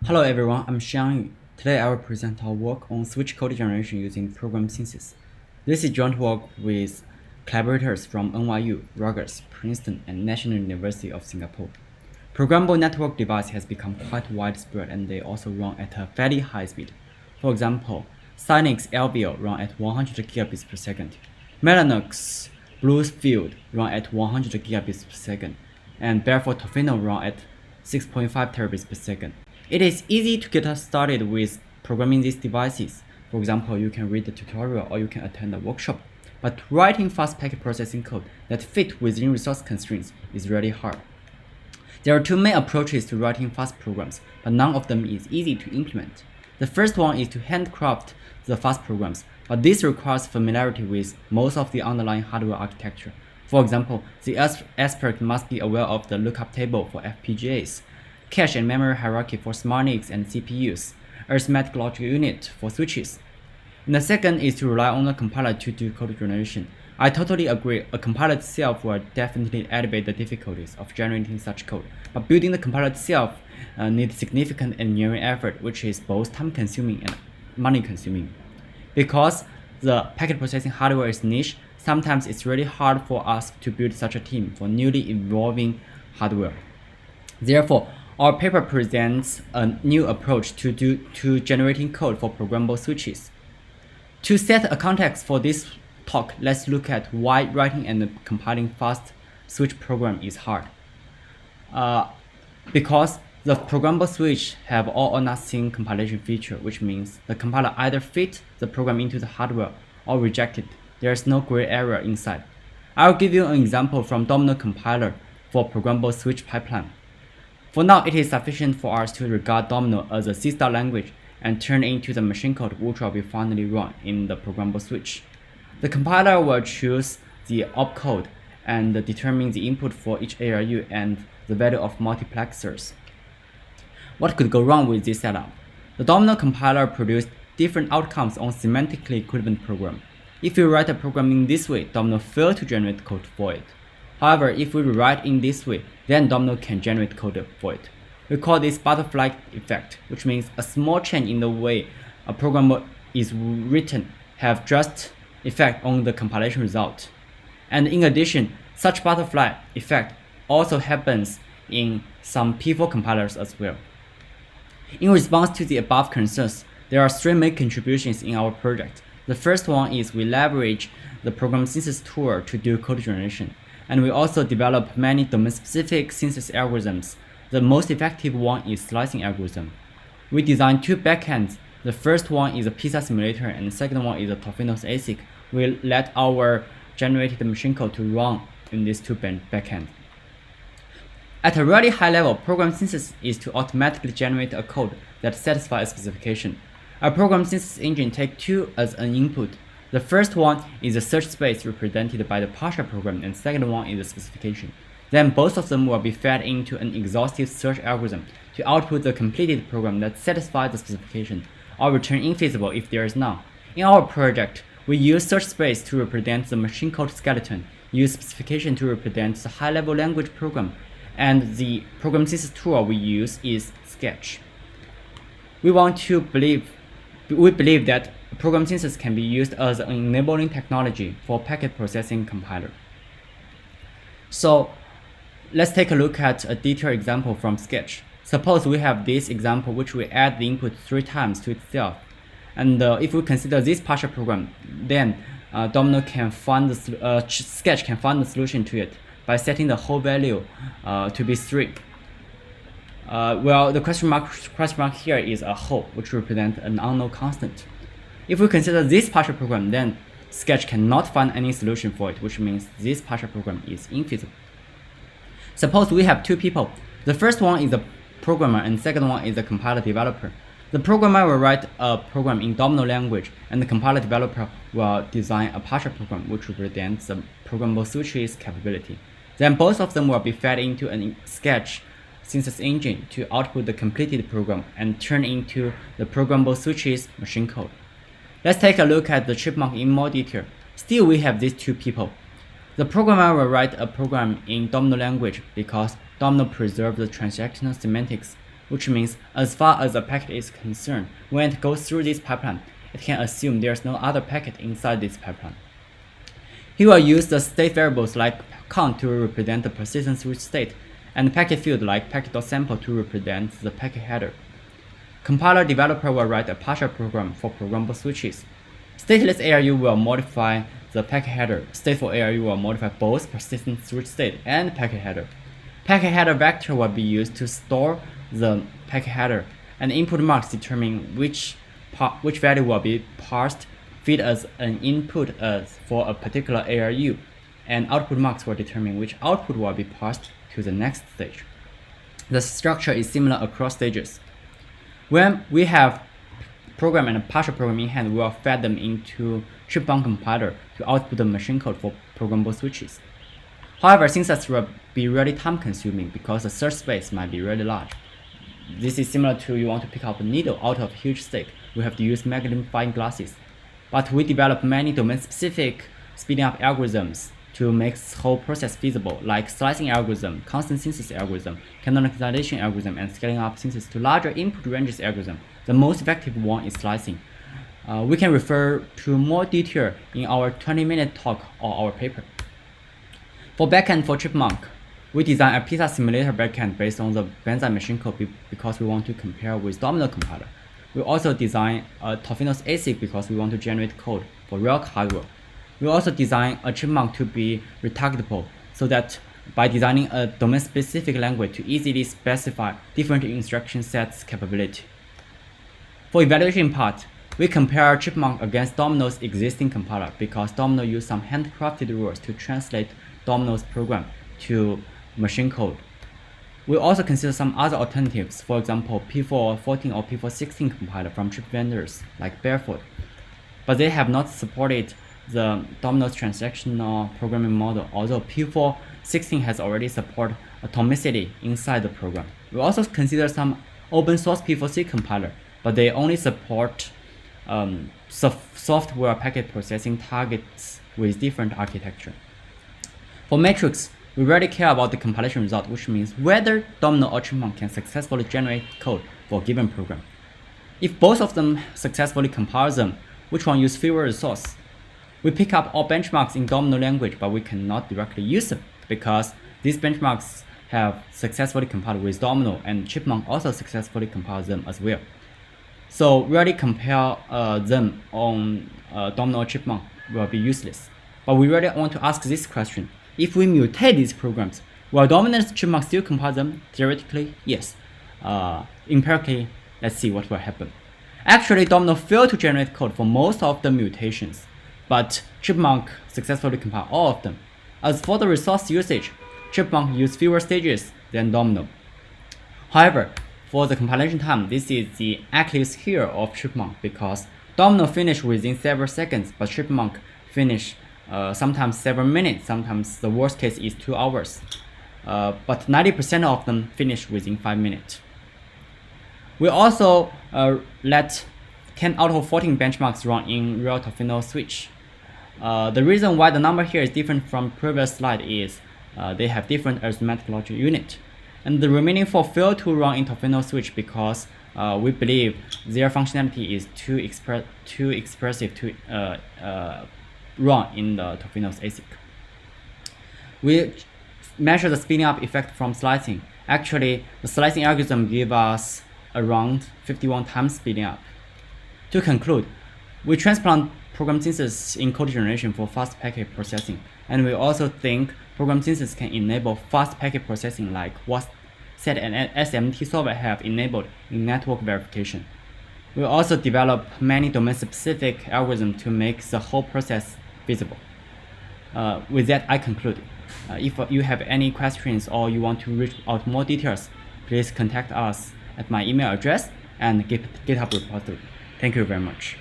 Hello everyone, I'm Xiangyu. Today I will present our work on switch code generation using program synthesis. This is joint work with collaborators from NYU, Rutgers, Princeton, and National University of Singapore. Programmable network device has become quite widespread and they also run at a fairly high speed. For example, Cynix LVL run at 100 gigabits per second. Mellanox Bluefield run at 100 gigabits per second, and Barefoot Tofino run at 6.5 terabits per second. It is easy to get us started with programming these devices. For example, you can read the tutorial or you can attend a workshop. But writing fast packet processing code that fit within resource constraints is really hard. There are two main approaches to writing fast programs, but none of them is easy to implement. The first one is to handcraft the fast programs, but this requires familiarity with most of the underlying hardware architecture. For example, the expert must be aware of the lookup table for FPGAs, cache and memory hierarchy for SmartNICs and CPUs, arithmetic logic unit for switches. And the second is to rely on a compiler to do code generation. I totally agree, a compiler itself will definitely elevate the difficulties of generating such code, but building the compiler itself needs significant engineering effort, which is both time consuming and money consuming. Because the packet processing hardware is niche, sometimes it's really hard for us to build such a team for newly evolving hardware. Therefore, our paper presents a new approach to generating code for programmable switches. To set a context for this talk, let's look at why writing and compiling fast switch program is hard. Because the programmable switch have all or nothing compilation feature, which means the compiler either fit the program into the hardware or reject it. There is no gray area inside. I'll give you an example from Domino compiler for programmable switch pipeline. For now, it is sufficient for us to regard Domino as a C* language and turn it into the machine code which will be finally run in the programmable switch. The compiler will choose the opcode and determine the input for each ALU and the value of multiplexers. What could go wrong with this setup? The Domino compiler produced different outcomes on semantically equivalent program. If you write a program in this way, Domino fails to generate code for it. However, if we rewrite in this way, then Domino can generate code for it. We call this butterfly effect, which means a small change in the way a program is written have just effect on the compilation result. And in addition, such butterfly effect also happens in some P4 compilers as well. In response to the above concerns, there are three main contributions in our project. The first one is we leverage the program synthesis tool to do code generation. And we also develop many domain-specific synthesis algorithms. The most effective one is slicing algorithm. We designed two backends. The first one is a pizza simulator and the second one is a Tofino's ASIC. We let our generated machine code to run in these two backends. At a really high level, program synthesis is to automatically generate a code that satisfies a specification. A program synthesis engine takes two as an input. The first one is the search space represented by the partial program and the second one is the specification. Then both of them will be fed into an exhaustive search algorithm to output the completed program that satisfies the specification or return infeasible if there is none. In our project, we use search space to represent the machine code skeleton, use specification to represent the high-level language program, and the program synthesis tool we use is Sketch. We believe that program synthesis can be used as an enabling technology for packet processing compiler. So let's take a look at a detailed example from Sketch. Suppose we have this example which we add the input 3 times to itself. And if we consider this partial program, then Domino can find Sketch can find the solution to it by setting the whole value to be 3. Well, the question mark here is a whole, which represents an unknown constant. If we consider this partial program, then Sketch cannot find any solution for it, which means this partial program is infeasible. Suppose we have two people. The first one is a programmer and the second one is a compiler developer. The programmer will write a program in Domino language and the compiler developer will design a partial program which represents the programmable switches capability. Then both of them will be fed into a Sketch synthesis engine to output the completed program and turn into the programmable switches machine code. Let's take a look at the chipmunk in more detail. Still, we have these two people. The programmer will write a program in Domino language because Domino preserves the transactional semantics which means as far as a packet is concerned, when it goes through this pipeline, it can assume there's no other packet inside this pipeline. He will use the state variables like count to represent the persistent switch state, and packet field like packet.sample to represent the packet header. Compiler developer will write a partial program for programmable switches. Stateless ARU will modify the packet header. Stateful ARU will modify both persistent switch state and packet header. Packet header vector will be used to store the packet header, and input marks determine which value will be parsed, feed as an input for a particular ARU, and output marks will determine which output will be parsed to the next stage. The structure is similar across stages. When we have program and a partial program in hand, we will feed them into chipbound compiler to output the machine code for programmable switches. However, synthesis will be really time consuming because the search space might be really large. This is similar to you want to pick up a needle out of a huge stick. We have to use magnifying glasses. But we develop many domain-specific speeding up algorithms to make this whole process feasible, like slicing algorithm, constant synthesis algorithm, canonicalization algorithm, and scaling up synthesis to larger input ranges algorithm. The most effective one is slicing. We can refer to more detail in our 20-minute talk or our paper. For backend for Chipmunk, we design a pizza simulator backend based on the Benzyme machine code because we want to compare with Domino compiler. We also design a Tofino's ASIC because we want to generate code for real hardware. We also design a Chipmunk to be retargetable so that by designing a domain-specific language to easily specify different instruction sets capability. For evaluation part, we compare Chipmunk against Domino's existing compiler because Domino used some handcrafted rules to translate Domino's program to machine code. We also consider some other alternatives, for example, P414 or P416 compiler from chip vendors like Barefoot, but they have not supported the Domino's transactional programming model, although P416 has already supported atomicity inside the program. We also consider some open source P4C compiler, but they only support software packet processing targets with different architecture. For metrics, we really care about the compilation result, which means whether Domino or Chipmunk can successfully generate code for a given program. If both of them successfully compile them, which one use fewer resources? We pick up all benchmarks in Domino language, but we cannot directly use them because these benchmarks have successfully compiled with Domino, and Chipmunk also successfully compiled them as well. So really compare them on Domino or Chipmunk will be useless. But we really want to ask this question. If we mutate these programs, will Domino and Chipmunk still compile them? Theoretically, yes. Empirically, let's see what will happen. Actually, Domino failed to generate code for most of the mutations, but Chipmunk successfully compiled all of them. As for the resource usage, Chipmunk used fewer stages than Domino. However, for the compilation time, this is the Achilles heel of Chipmunk because Domino finished within several seconds, but Chipmunk finished sometimes several minutes, sometimes the worst case is 2 hours. But 90% of them finish within 5 minutes. We also let 10 out of 14 benchmarks run in real Tofino switch. The reason why the number here is different from previous slide is they have different arithmetic logic unit. And the remaining 4 fail to run in Tofino switch because we believe their functionality is too expressive to run in the Tofino's ASIC. We measure the speeding up effect from slicing. Actually, the slicing algorithm gives us around 51 times speeding up. To conclude, we transplant program synthesis in code generation for fast packet processing, and we also think program synthesis can enable fast packet processing like what SET and SMT software have enabled in network verification. We also develop many domain-specific algorithms to make the whole process feasible. With that, I conclude. If you have any questions or you want to reach out more details, please contact us at my email address and GitHub repository. Thank you very much.